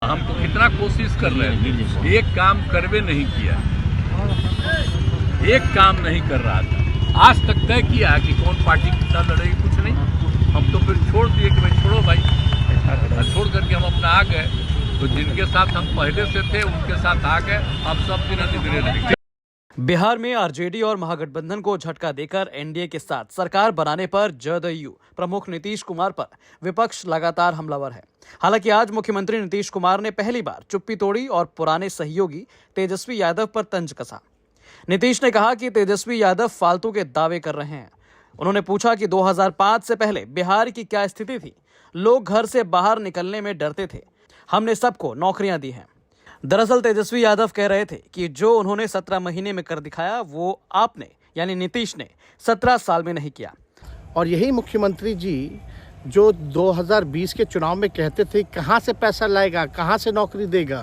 हम तो कितना कोशिश कर रहे थे, एक काम करवे नहीं किया, एक काम नहीं कर रहा था। आज तक तय किया कि कौन पार्टी कितना लड़ेगी, कुछ नहीं। हम तो फिर छोड़ दिए कि भाई छोड़ो भाई, छोड़ करके हम अपना आ गए। तो जिनके साथ हम पहले से थे उनके साथ आ गए, अब सब दिन निगरे रहेंगे। बिहार में आरजेडी और महागठबंधन को झटका देकर एनडीए के साथ सरकार बनाने पर जदयू प्रमुख नीतीश कुमार पर विपक्ष लगातार हमलावर है। हालांकि आज मुख्यमंत्री नीतीश कुमार ने पहली बार चुप्पी तोड़ी और पुराने सहयोगी तेजस्वी यादव पर तंज कसा। नीतीश ने कहा कि तेजस्वी यादव फालतू के दावे कर रहे हैं। उन्होंने पूछा कि 2005 से पहले बिहार की क्या स्थिति थी। लोग घर से बाहर निकलने में डरते थे, हमने सबको नौकरियां दी हैं। दरअसल तेजस्वी यादव कह रहे थे कि जो उन्होंने 17 महीने में कर दिखाया वो आपने यानी नीतीश ने 17 साल में नहीं किया। और यही मुख्यमंत्री जी जो 2020 के चुनाव में कहते थे कहाँ से पैसा लाएगा, कहाँ से नौकरी देगा,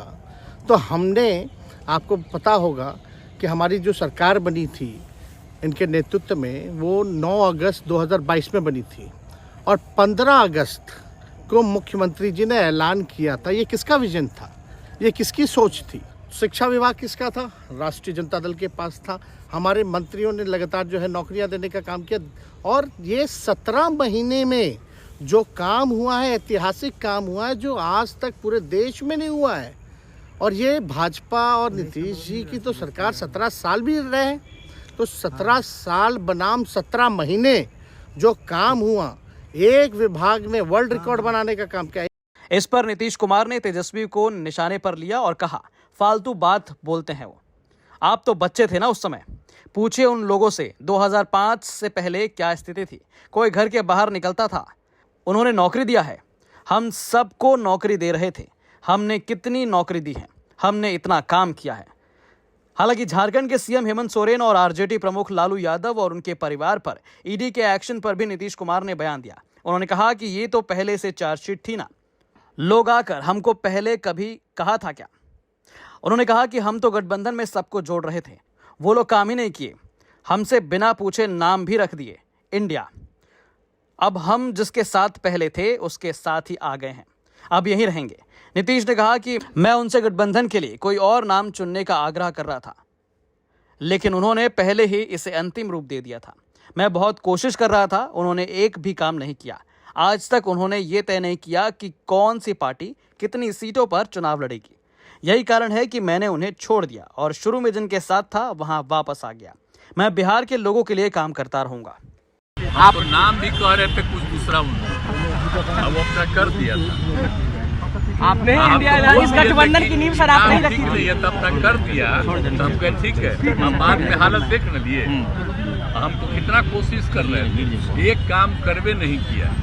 तो हमने, आपको पता होगा कि हमारी जो सरकार बनी थी इनके नेतृत्व में, वो 9 अगस्त 2022 में बनी थी और 15 अगस्त को मुख्यमंत्री जी ने ऐलान किया था। ये किसका विजन था, ये किसकी सोच थी? शिक्षा विभाग किसका था? राष्ट्रीय जनता दल के पास था। हमारे मंत्रियों ने लगातार जो है नौकरियां देने का काम किया और ये 17 महीने में जो काम हुआ है, ऐतिहासिक काम हुआ है जो आज तक पूरे देश में नहीं हुआ है। और ये भाजपा और नीतीश जी की तो सरकार 17 साल भी रहे, तो 17 साल बनाम 17 महीने जो काम हुआ, एक विभाग में वर्ल्ड रिकॉर्ड बनाने का काम किया। इस पर नीतीश कुमार ने तेजस्वी को निशाने पर लिया और कहा, फालतू बात बोलते हैं वो, आप तो बच्चे थे ना उस समय। पूछिए उन लोगों से 2005 से पहले क्या स्थिति थी, कोई घर के बाहर निकलता था? उन्होंने नौकरी दिया है, हम सबको नौकरी दे रहे थे। हमने कितनी नौकरी दी है, हमने इतना काम किया है। हालांकि झारखंड के सीएम हेमंत सोरेन और आरजेडी प्रमुख लालू यादव और उनके परिवार पर ईडी के एक्शन पर भी नीतीश कुमार ने बयान दिया। उन्होंने कहा कि ये तो पहले से चार्जशीट थी ना, लोग आकर हमको पहले कभी कहा था क्या? उन्होंने कहा कि हम तो गठबंधन में सबको जोड़ रहे थे, वो लोग काम ही नहीं किए, हमसे बिना पूछे नाम भी रख दिए इंडिया। अब हम जिसके साथ पहले थे उसके साथ ही आ गए हैं, अब यहीं रहेंगे। नीतीश ने कहा कि मैं उनसे गठबंधन के लिए कोई और नाम चुनने का आग्रह कर रहा था, लेकिन उन्होंने पहले ही इसे अंतिम रूप दे दिया था। मैं बहुत कोशिश कर रहा था, उन्होंने एक भी काम नहीं किया। आज तक उन्होंने ये तय नहीं किया कि कौन सी पार्टी कितनी सीटों पर चुनाव लड़ेगी। यही कारण है कि मैंने उन्हें छोड़ दिया और शुरू में जिनके साथ था वहां वापस आ गया। मैं बिहार के लोगों के लिए काम करता रहूंगा। आप तो नाम भी कह रहे थे कुछ दूसरा, अब वो अपना कर दिया था आपने। इंडिया इस गठबंधन की नींव सर आप नहीं रखी थी, तब तक कर दिया, तब कह ठीक है। हम बाद में हालत देख न लिए, हम तो कितना कोशिश कर रहे थे, एक काम करवे नहीं किया,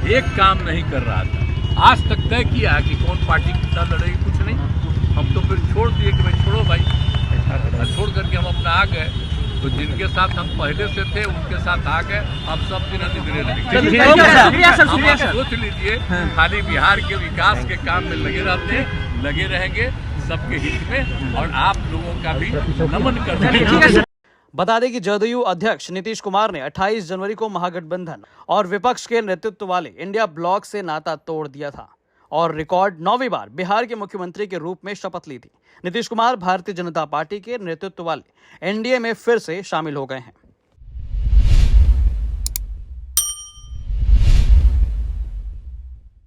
एक काम नहीं कर रहा था। आज तक तय किया कि कौन पार्टी कितना लड़ेगी, कुछ नहीं। हम तो फिर छोड़ दिए कि भाई छोड़ो भाई, छोड़ करके हम अपना आ गए। तो जिनके साथ हम पहले से थे उनके साथ आ गए, अब सब दिन निगरे रहेंगे। सोच लीजिए, खाली बिहार के विकास के काम में लगे रहेंगे सबके हित में, और आप लोगों का भी नमन करते। बता दें कि जदयू अध्यक्ष नीतीश कुमार ने 28 जनवरी को महागठबंधन और विपक्ष के नेतृत्व वाले इंडिया ब्लॉक से नाता तोड़ दिया था और रिकॉर्ड 9वीं बार बिहार के मुख्यमंत्री के रूप में शपथ ली थी। नीतीश कुमार भारतीय जनता पार्टी के नेतृत्व वाले एनडीए में फिर से शामिल हो गए हैं।